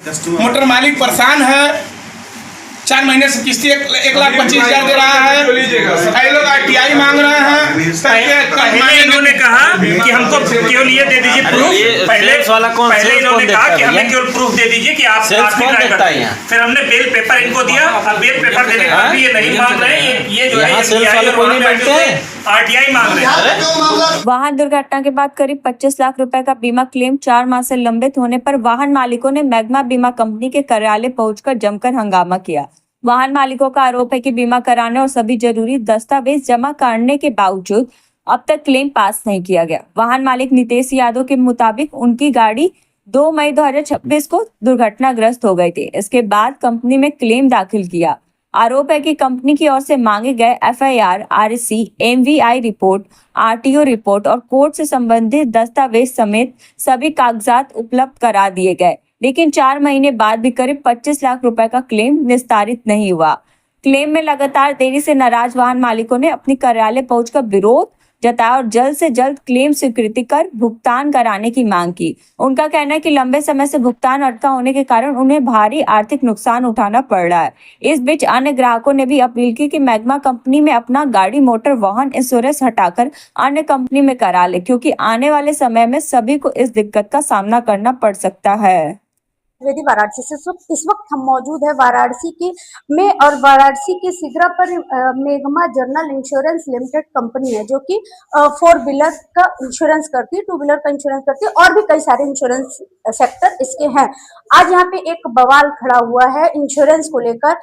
Motor मालिक परेशान है, 4 महीने से किस्ती 1,25,000 दे रहा है। कई लोग RTI मांग रहे हैं। पहले इन्होंने कहा कि हमको केवल ये दे दीजिए प्रूफ। पहले इन्होंने कहा कि हमें केवल प्रूफ दे दीजिए कि आप ड्राइव करते हैं। फिर हमने बेल पेपर इनको दिया। अब बेल पेपर देने के बाद भी ये नहीं मांग रहे हैं। ये जो है RTI मांग रहे हैं। वाहन दुर्घटना के बाद करीब 25 लाख रुपए का बीमा क्लेम 4 माह से लंबित होने पर वाहन मालिकों ने मैग्मा बीमा कंपनी के कार्यालय पहुंचकर जमकर हंगामा किया। वाहन मालिकों का आरोप है कि बीमा कराने और सभी जरूरी दस्तावेज जमा करने के बावजूद अब तक क्लेम पास नहीं किया गया। वाहन मालिक नितेश यादव के मुताबिक उनकी गाड़ी 2 मई 2026 को दुर्घटनाग्रस्त हो गई थी। इसके बाद कंपनी में क्लेम दाखिल किया। आरोप है कि कंपनी की ओर से मांगे गए FIR, RC, MVI report, RTO report और कोर्ट से संबंधित दस्तावेज समेत सभी कागजात उपलब्ध करा दिए गए, लेकिन 4 महीने बाद भी करीब 25 लाख रुपए का क्लेम निस्तारित नहीं हुआ। क्लेम में लगातार देरी से नाराज वाहन मालिकों ने अपनी कार्यालय पहुंचकर विरोध जताया और जल्द से जल्द क्लेम स्वीकृति कर भुगतान कराने की मांग की। उनका कहना है कि लंबे समय से भुगतान अटका होने के कारण उन्हें भारी आर्थिक नुकसान उठाना पड़ रहा है। इस बीच अन्य ग्राहकों ने भी अपील की कि मैग्मा कंपनी में अपना गाड़ी मोटर वाहन इंश्योरेंस हटाकर अन्य कंपनी में करा ले, क्योंकि आने वाले समय में सभी को इस दिक्कत का सामना करना पड़ सकता है। वाराणसी से इस वक्त हम मौजूद है वाराणसी की में, और वाराणसी के सिगरा पर magma general insurance limited company है जो कि 4 व्हीलर का इंश्योरेंस करती है, 2 व्हीलर का इंश्योरेंस करती है और भी कई सारे इंश्योरेंस सेक्टर इसके हैं। आज यहाँ पे एक बवाल खड़ा हुआ है इंश्योरेंस को लेकर,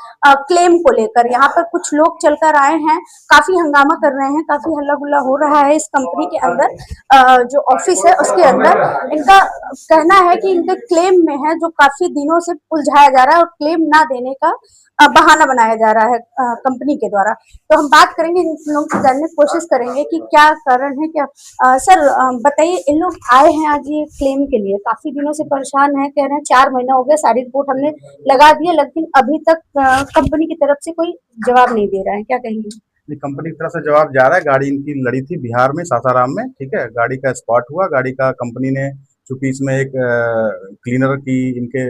क्लेम को लेकर। यहाँ पर कुछ लोग चलकर आए हैं, काफी हंगामा कर रहे हैं, काफी हल्ला गुल्ला हो रहा है इस कंपनी के अंदर। जो ऑफिस है उसके अंदर इनका कहना है कि इनके क्लेम में है जो काफी दिनों से उलझाया जा रहा है और क्लेम ना देने का बहाना बनाया जा रहा है कंपनी के द्वारा। तो हम बात करेंगे, इन लोगों से जानने की कोशिश करेंगे कि क्या कारण है। क्या सर बताइए, इन लोग आए हैं आज ये क्लेम के लिए, काफी दिनों से परेशान है, कह रहे हैं 4 महीना हो गया, सारी रिपोर्ट हमने लगा दी है, लेकिन अभी तक कंपनी की तरफ से कोई जवाब नहीं दे रहा है, क्या कहेंगे? कंपनी की तरफ से जवाब जा रहा है। गाड़ी इनकी लड़ी थी बिहार में, सासाराम में, ठीक है। गाड़ी का स्पॉट हुआ, गाड़ी का कंपनी ने, चूंकि इसमें एक क्लीनर की इनके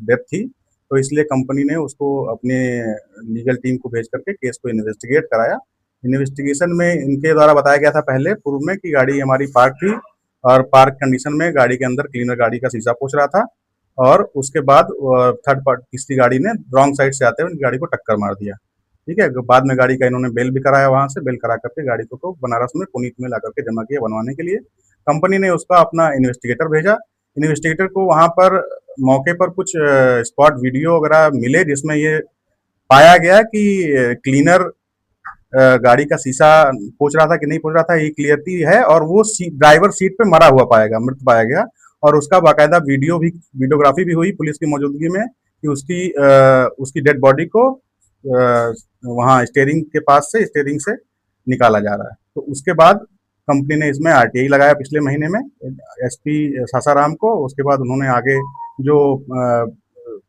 डेथ थी, तो इसलिए कंपनी ने उसको अपने लीगल टीम को भेज करके केस को इन्वेस्टिगेट कराया। इन्वेस्टिगेशन में इनके द्वारा बताया गया था पहले पूर्व में कि गाड़ी हमारी पार्क थी और पार्क कंडीशन में गाड़ी के अंदर क्लीनर गाड़ी का शीशा पोंछ रहा था, और उसके बाद थर्ड पार्टी तीसरी गाड़ी ने रॉन्ग साइड से आते हुए गाड़ी को टक्कर मार दिया, ठीक है। बाद में गाड़ी का इन्होंने बेल भी कराया, वहां से बेल करा करके गाड़ी को बनारस में पुनीत में ला करके जमा किया बनवाने के लिए। कंपनी ने उसका अपना इन्वेस्टिगेटर भेजा। इन्वेस्टिगेटर को वहां पर मौके पर कुछ स्पॉट वीडियो वगैरह मिले जिसमें ये पाया गया कि क्लीनर गाड़ी का शीशा पोंछ रहा था कि नहीं पोंछ रहा था, ये क्लियरिटी है। और वो ड्राइवर सीट पे मरा हुआ मृत पाया गया, और उसका बाकायदा वीडियोग्राफी भी हुई पुलिस की मौजूदगी में कि उसकी डेड बॉडी को वहाँ स्टेयरिंग से निकाला जा रहा है। तो उसके बाद कंपनी ने इसमें RTI लगाया पिछले महीने में SP सासाराम को। उसके बाद उन्होंने आगे जो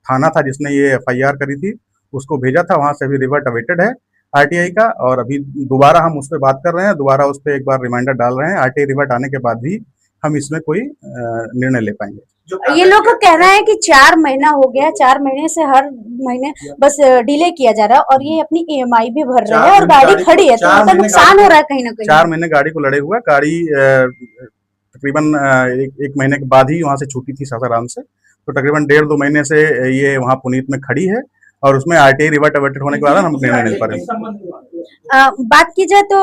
थाना था जिसने ये FIR करी थी उसको भेजा था, वहां से अभी रिवर्ट अवेटेड है RTI का, और अभी दोबारा हम उस पर बात कर रहे हैं, दोबारा उस पर एक बार रिमाइंडर डाल रहे हैं। RTI रिवर्ट आने के बाद भी हम इसमें कोई निर्णय ले पाएंगे। ये लोग का कहना है कि 4 महीना हो गया, 4 महीने से हर महीने बस डिले किया जा रहा है और ये अपनी EMI भी भर रहे हैं और गाड़ी खड़ी है, तो उनका नुकसान हो रहा है कहीं ना कहीं। 4 महीने गाड़ी को लड़े हुआ, गाड़ी तकरीबन एक महीने के बाद ही वहां से छूटी थी सासाराम से, तो तकरीबन 1.5-2 महीने से ये वहाँ पुनीत में खड़ी है, और उसमें RTI रिवर्ट अवेटेड होने के बाद हम निर्णय नहीं पा रहे। बात की जाए तो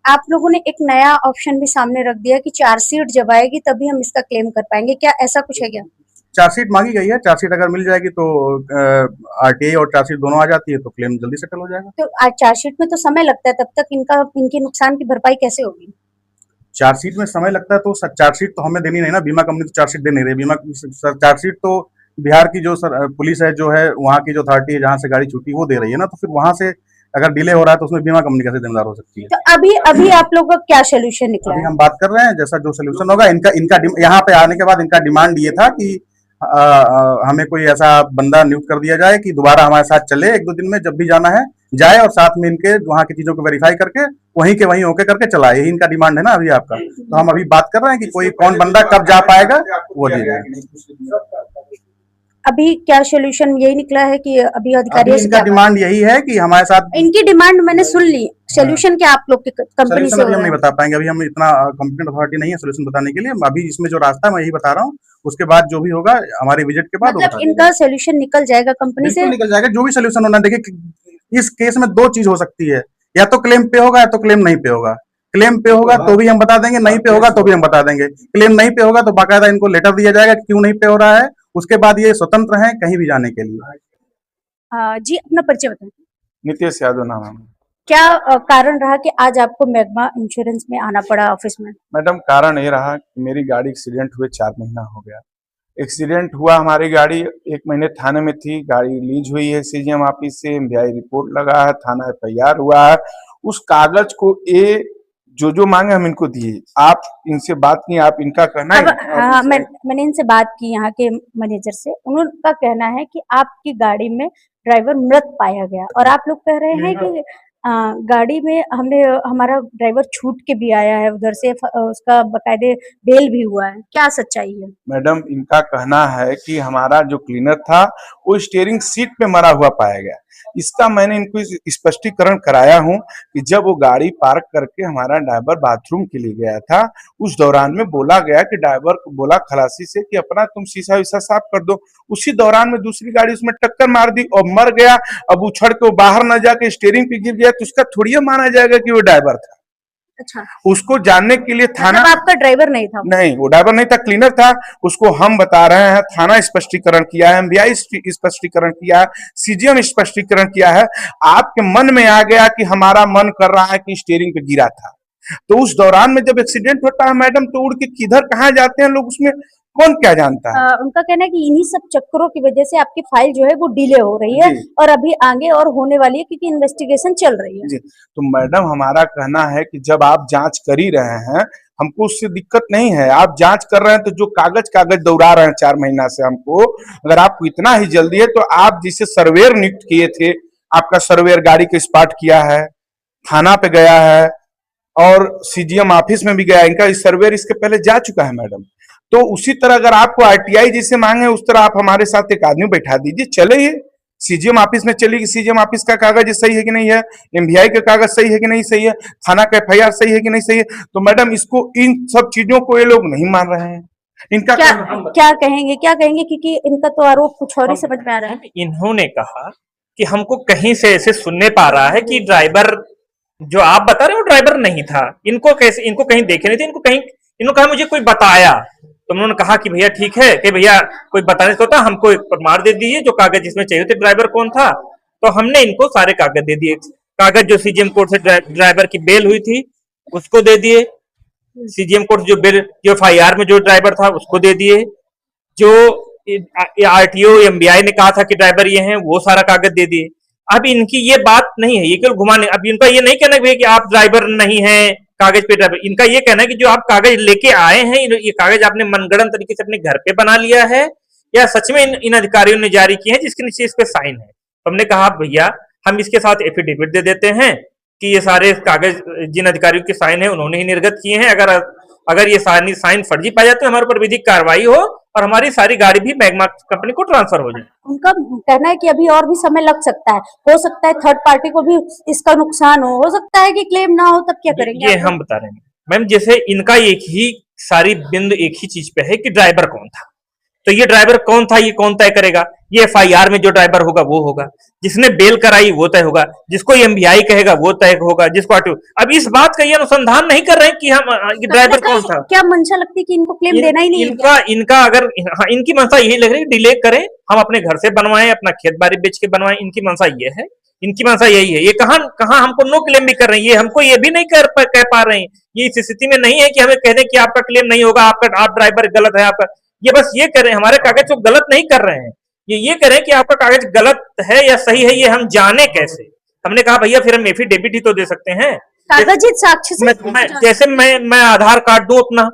आप लोगों ने एक नया ऑप्शन भी सामने रख दिया कि चार्जशीट जब आएगी तभी हम इसका क्लेम कर पाएंगे, क्या ऐसा कुछ है क्या? चार्जशीट मांगी गई है, चार्जशीट अगर मिल जाएगी तो RTI और चार्जशीट दोनों आ जाती है तो क्लेम जल्दी सेटल हो जाएगा। तो चार्जशीट में तो समय लगता है, तब तक इनके नुकसान की भरपाई कैसे होगी? चार्जशीट में समय लगता है तो चार्जशीट तो हमें देनी नहीं ना, बीमा कंपनी तो चार्जशीट दे नहीं रही। चार्जशीट तो बिहार की जो पुलिस है, जो है वहाँ की जो अथॉरिटी है जहाँ से गाड़ी छूटी वो दे रही है ना, तो फिर वहाँ से अगर डिले हो रहा है तो उसमें बीमा कंपनी कैसे जिम्मेदार हो सकती है? तो अभी आप लोग का क्या सोल्यूशन निकला है? अभी हम बात कर रहे हैं, जैसा जो सोल्यूशन होगा। इनका यहाँ पे आने के बाद इनका डिमांड ये था कि हमें कोई ऐसा बंदा नियुक्त कर दिया जाए कि दोबारा हमारे साथ चले, 1-2 दिन में जब भी जाना है जाए, और साथ में इनके वहाँ की चीजों को वेरीफाई करके वहीं के वहीं ओके करके चलाए। यही इनका डिमांड है ना अभी आपका। तो हम अभी बात कर रहे हैं कि कौन बंदा कब जा पाएगा वो दीजिएगा। अभी क्या सोल्यूशन यही निकला है कि अभी अधिकारियों से इनका क्या डिमांड यही है कि हमारे साथ इनकी डिमांड मैंने सुन ली, सोल्यूशन क्या आप लोग की कंपनी सोल्यूशन से अभी हो हम नहीं रहा है? बता पाएंगे, अभी हम इतना कंप्लीट अथॉरिटी नहीं है सोल्यूशन बताने के लिए। अभी इसमें जो रास्ता है मैं यही बता रहा हूँ, उसके बाद जो भी होगा हमारी विजिट के बाद वो मतलब बता देंगे। इनका सोल्यूशन निकल जाएगा कंपनी से? बिल्कुल निकल जाएगा, जो भी सोल्यूशन होना। देखिए इस केस में दो चीज हो सकती है, या तो क्लेम पे होगा या तो क्लेम नहीं पे होगा। क्लेम पे होगा तो भी हम बता देंगे, नहीं पे होगा तो भी हम बता देंगे। क्लेम नहीं पे होगा तो बाकायदा इनको लेटर दिया जाएगा कि क्यों नहीं पे हो रहा है, उसके बाद ये स्वतंत्र हैं कहीं भी जाने के लिए। जी अपना परिचय बताएं। नितेश यादव नाम है। क्या कारण रहा कि आज आपको मैग्मा इंश्योरेंस में आना पड़ा ऑफिस में? मैडम कारण ये रहा कि मेरी गाड़ी एक्सीडेंट हुए 4 महीना हो गया। एक्सीडेंट हुआ, हमारी गाड़ी 1 महीने थाने में थी, गाड़ी रिलीज हुई है सीजीएम ऑफिस से, एमवीआई रिपोर्ट लगा है, थाना एफआईआर हुआ है। उस कागज को ये जो मांगे हम इनको दिए। आप इनसे बात की, आप इनका कहना है। मैंने इनसे बात की यहाँ के मैनेजर से, उनका कहना है कि आपकी गाड़ी में ड्राइवर मृत पाया गया और आप लोग कह रहे हैं कि गाड़ी में हमारा ड्राइवर छूट के भी आया है उधर से, उसका बकायदे बेल भी हुआ है। क्या सच्चाई है? मैडम इनका कहना है कि हमारा जो क्लीनर था वो स्टीयरिंग सीट पे मरा हुआ पाया गया। इसका मैंने इनको स्पष्टीकरण कराया हूं कि जब वो गाड़ी पार्क करके हमारा ड्राइवर बाथरूम के लिए गया था, उस दौरान में बोला गया कि ड्राइवर को बोला खलासी से कि अपना तुम शीशा विशा साफ कर दो। उसी दौरान में दूसरी गाड़ी उसमें टक्कर मार दी और मर गया। अब उछड़ के वो बाहर न जाके स्टीयरिंग पे गिर गया तो उसका थोड़ी माना जाएगा कि वो ड्राइवर था। अच्छा, उसको जानने के लिए थाना, मतलब आपका ड्राइवर नहीं था? नहीं, वो ड्राइवर नहीं था, क्लीनर था। उसको हम बता रहे हैं, थाना स्पष्टीकरण किया है, एमवीआई स्पष्टीकरण किया है, सीजीएम स्पष्टीकरण किया है। आपके मन में आ गया कि हमारा मन कर रहा है कि स्टीयरिंग पे गिरा था, तो उस दौरान में जब एक्सीडेंट होता है मैडम, तो उड़ के किधर कहाँ जाते हैं लोग, उसमें कौन क्या जानता है। उनका कहना है कि इन्हीं सब चक्करों की वजह से आपकी फाइल जो है वो डिले हो रही है और अभी आगे और होने वाली है क्योंकि इन्वेस्टिगेशन चल रही है। जी, तो मैडम हमारा कहना है कि जब आप जांच कर ही रहे हैं, हमको उससे दिक्कत नहीं है। आप जांच कर रहे हैं तो जो कागज दौड़ा रहे हैं 4 महीना से हमको, अगर आपको इतना ही जल्दी है तो आप जिसे सर्वेयर नियुक्त किए थे, आपका सर्वेयर गाड़ी को स्पॉट किया है, थाना पे गया है और सीजीएम ऑफिस में भी गया। इनका सर्वेयर इसके पहले जा चुका है मैडम। तो उसी तरह अगर आपको आरटीआई जैसे मांगे, उस तरह आप हमारे साथ एक आदमी बैठा दीजिए, चले ये सीजीएम ऑफिस में चलिए, सीजीएम ऑफिस का कागज सही है कि नहीं है, एमवीआई का कागज सही है कि नहीं सही है, थाना का एफआईआर सही है कि नहीं सही है। तो मैडम इसको, इन सब चीजों को ये लोग नहीं मान रहे हैं। इनका क्या कहेंगे क्योंकि इनका तो आरोप कुछ और ही समझ में आ रहा है। इन्होंने कहा कि हमको कहीं से ऐसे सुनने पा रहा है कि ड्राइवर जो आप बता रहे हो ड्राइवर नहीं था। इनको कहीं देखे नहीं थे, इन्होंने कहा मुझे कोई बताया। तो उन्होंने कहा कि भैया ठीक है कि भैया कोई बताने से होता, हमको एक प्रमाण दे दीजिए जो कागज जिसमें चाहिए थे ड्राइवर कौन था। तो हमने इनको सारे कागज दे दिए। कागज जो सीजीएम कोर्ट से ड्राइवर की बेल हुई थी उसको दे दिए, सीजीएम कोर्ट जो बेल जो एफआईआर में जो ड्राइवर था उसको दे दिए, जो आरटीओ एमवीआई ने कहा था कि ड्राइवर ये हैं वो सारा कागज दे दिए। अब इनकी ये बात नहीं है, ये केवल घुमाने। अब इनका ये नहीं कहना कि आप ड्राइवर नहीं है कागज पे ड्राइवर, इनका ये कहना है कि जो आप कागज लेके आए हैं, ये कागज आपने मनगढ़ंत तरीके से अपने घर पे बना लिया है या सच में इन अधिकारियों ने जारी किए हैं जिसके नीचे इस पे साइन है। तो हमने कहा भैया हम इसके साथ एफिडेविट दे देते हैं कि ये सारे कागज जिन अधिकारियों के साइन है उन्होंने ही निर्गत किए हैं। अगर ये साइन फर्जी पाया जाते तो हमारे ऊपर विधिक कार्रवाई हो और हमारी सारी गाड़ी भी मैग्मा कंपनी को ट्रांसफर हो जाए। उनका कहना है कि अभी और भी समय लग सकता है, हो सकता है थर्ड पार्टी को भी इसका नुकसान हो सकता है कि क्लेम ना हो, तब क्या करेंगे? ये हम बता रहे हैं मैम, जैसे इनका एक ही सारी बिंदु एक ही चीज पे है कि ड्राइवर कौन था। तो ये ड्राइवर कौन था ये कौन तय करेगा? ये एफआईआर में जो ड्राइवर होगा वो होगा, जिसने बेल कराई वो तय होगा, जिसको एमवीआई कहेगा वो तय होगा, जिसको अब इस बात का ये अनुसंधान नहीं कर रहे हैं कि हम ड्राइवर कौन था। क्या मंशा लगती है कि इनको क्लेम देना ही नहीं? इनका अगर इनकी मंशा यही लग रही है डिले करें, हम अपने घर से बनवाएं, अपना खेत बाड़ी बेच के बनवाएं, इनकी मंशा ये है, इनकी मंशा यही है। ये कहां हमको नो क्लेम भी कर रहे हैं, ये हमको ये भी नहीं कह पा रहे हैं। ये इस स्थिति में नहीं है कि हमें कह दें कि आपका क्लेम नहीं होगा, आप ड्राइवर गलत है आपका। ये बस ये कर रहे हैं, हमारे कागज को गलत नहीं कर रहे हैं, ये कर रहे हैं कि आपका कागज गलत है या सही है ये हम जाने कैसे। हमने कहा भैया फिर हम एफिडेविट ही तो दे सकते हैं, कागजी साक्ष्य से। जैसे मैं आधार कार्ड दूं अपना,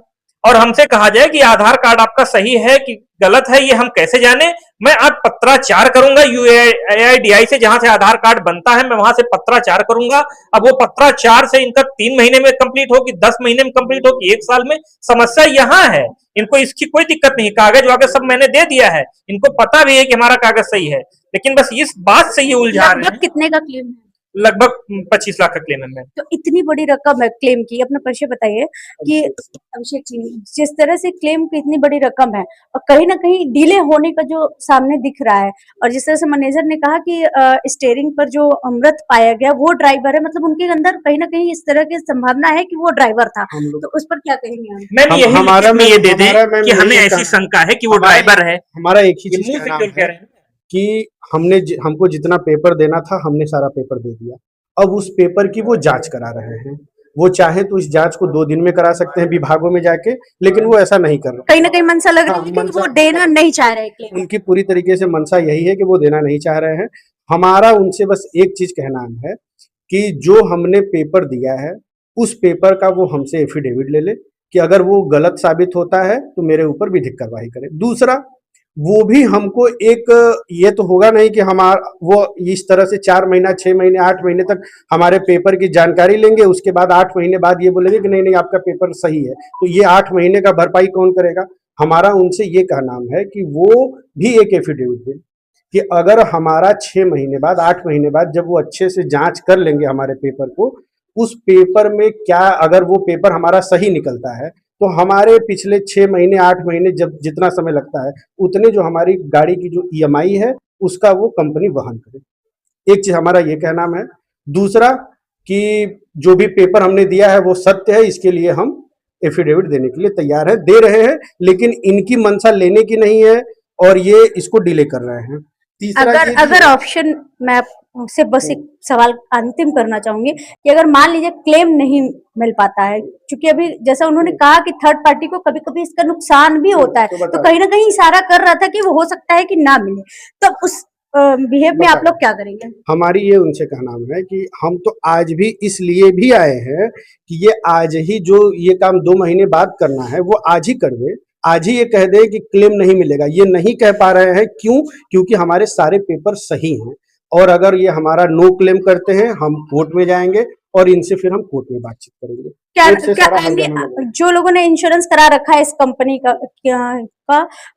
और हमसे कहा जाए कि आधार कार्ड आपका सही है कि गलत है, ये हम कैसे जाने। मैं आज पत्राचार करूंगा UIDAI से, जहां से आधार कार्ड बनता है, मैं वहां से पत्राचार करूंगा। अब वो पत्राचार से इनका 3 महीने में कंप्लीट हो कि 10 महीने में कंप्लीट हो कि 1 साल में, समस्या यहाँ है। इनको इसकी कोई दिक्कत नहीं, कागज वागज सब मैंने दे दिया है, इनको पता भी है कि हमारा कागज सही है, लेकिन बस इस बात से ये उलझा रहे हैं। कितने का क्लेम है? लगभग 25 लाख का क्लेम है मैम। तो इतनी बड़ी रकम है क्लेम की, अपना परिचय बताइए कि अभिषेक सिंह, जिस तरह से क्लेम की इतनी बड़ी रकम है और कहीं ना कहीं डिले होने का जो सामने दिख रहा है, और जिस तरह से मैनेजर ने कहा कि स्टीयरिंग पर जो मृत पाया गया वो ड्राइवर है, मतलब उनके अंदर कहीं ना कहीं इस तरह की संभावना है कि वो ड्राइवर था, तो उस पर क्या कहेंगे आप? मैम यही लिखित में ये दे दें कि हमें ऐसी शंका है कि वो ड्राइवर है। हमारा एक ही चीज मुंह से कहना क्यों कह है रहे हैं? कि हमको जितना पेपर देना था हमने सारा पेपर दे दिया। अब उस पेपर की वो जांच करा रहे हैं। वो चाहे तो इस जांच को 2 दिन में करा सकते हैं विभागों में जाके, लेकिन वो ऐसा नहीं कर रहे। कहीं ना कहीं मंशा लग रही है कि वो देना नहीं चाह रहे क्लेम। उनकी पूरी तरीके से मंशा यही है कि वो देना नहीं चाह रहे हैं। हमारा उनसे बस एक चीज कहना है कि जो हमने पेपर दिया है उस पेपर का वो हमसे एफिडेविट ले ले कि अगर वो गलत साबित होता है तो मेरे ऊपर विधिक कार्रवाई करे। दूसरा, वो भी हमको एक, ये तो होगा नहीं कि वो इस तरह से 4 महीना 6 महीने 8 महीने तक हमारे पेपर की जानकारी लेंगे, उसके बाद 8 महीने बाद ये बोलेंगे कि नहीं नहीं आपका पेपर सही है, तो ये 8 महीने का भरपाई कौन करेगा? हमारा उनसे ये कहना है कि वो भी एक एफिडेविट दें कि अगर हमारा 6 महीने बाद 8 महीने बाद जब वो अच्छे से जांच कर लेंगे हमारे पेपर को, उस पेपर में क्या, अगर वो पेपर हमारा सही निकलता है तो हमारे पिछले 6 महीने 8 महीने जब जितना समय लगता है उतने जो हमारी गाड़ी की जो EMI है उसका वो कंपनी वहन करे। एक चीज हमारा ये कहना है। दूसरा कि जो भी पेपर हमने दिया है वो सत्य है, इसके लिए हम एफिडेविट देने के लिए तैयार है, दे रहे हैं, लेकिन इनकी मंशा लेने की नहीं है और ये इसको डिले कर रहे हैं। तीसरा, अगर ऑप्शन, मैं आपसे बस एक सवाल अंतिम करना चाहूंगी कि अगर मान लीजिए क्लेम नहीं मिल पाता है, क्योंकि अभी जैसा उन्होंने कहा कि थर्ड पार्टी को कभी कभी इसका नुकसान भी होता है, तो कहीं ना कहीं इशारा कर रहा था कि वो हो सकता है कि ना मिले, तो उस बिहेव में आप लोग क्या करेंगे? हमारी ये उनसे कहना है कि हम तो आज भी इसलिए भी आए हैं कि ये आज ही जो ये काम 2 महीने बाद करना है वो आज ही कर दे, आज ही ये कह दे कि क्लेम नहीं मिलेगा। ये नहीं कह पा रहे हैं, क्यों? क्योंकि हमारे सारे पेपर सही हैं, और अगर ये हमारा नो क्लेम करते हैं हम कोर्ट में जाएंगे और इनसे फिर हम कोर्ट में बातचीत करेंगे। क्या जो लोगों ने इंश्योरेंस करा रखा है इस कंपनी का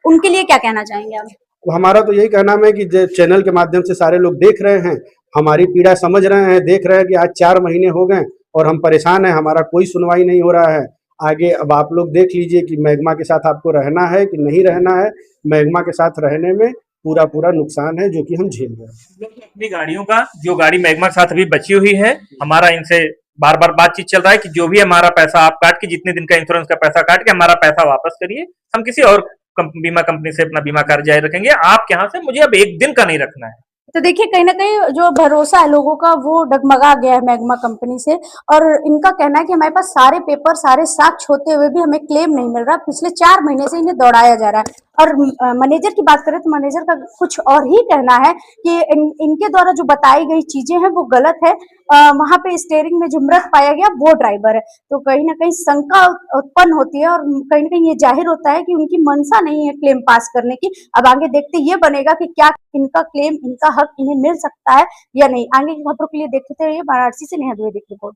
उनके लिए क्या कहना चाहेंगे आप? हमारा तो यही कहना है कि चैनल के माध्यम से सारे लोग देख रहे हैं, हमारी पीड़ा समझ रहे हैं, देख रहे हैं कि आज 4 महीने हो गए और हम परेशान हैं, हमारा कोई सुनवाई नहीं हो रहा है। आगे अब आप लोग देख लीजिए कि मैग्मा के साथ आपको रहना है कि नहीं रहना है। मैग्मा के साथ रहने में पूरा नुकसान है जो कि हम झेल रहे हैं। अपनी गाड़ियों का, जो गाड़ी मैग्मा के साथ अभी बची हुई है, हमारा इनसे बार बार बातचीत चल रहा है कि जो भी हमारा पैसा आप काट के, जितने दिन का इंश्योरेंस का पैसा काट के हमारा पैसा वापस करिए, हम किसी और बीमा कंपनी से अपना बीमा कार्य जारी रखेंगे, आपके यहाँ से मुझे अब 1 दिन का नहीं रखना है। तो देखिए कहीं ना कहीं जो भरोसा है लोगों का वो डगमगा गया है मैग्मा कंपनी से, और इनका कहना है कि हमारे पास सारे पेपर सारे साक्ष्य होते हुए भी हमें क्लेम नहीं मिल रहा। पिछले 4 महीने से इन्हें दौड़ाया जा रहा है। और मैनेजर की बात करें तो मैनेजर का कुछ और ही कहना है कि इनके द्वारा जो बताई गई चीजें हैं वो गलत है। वहां पे स्टीयरिंग में जो मृत पाया गया वो ड्राइवर है, तो कहीं ना कहीं शंका उत्पन्न होती है और कहीं ना कहीं ये जाहिर होता है कि उनकी मंशा नहीं है क्लेम पास करने की। अब आगे देखते ये बनेगा कि क्या इनका क्लेम, इनका हक इन्हें मिल सकता है या नहीं। आगे की खबरों के लिए देखते रहिए वाराणसी से नेहा द्विवेदी की रिपोर्ट।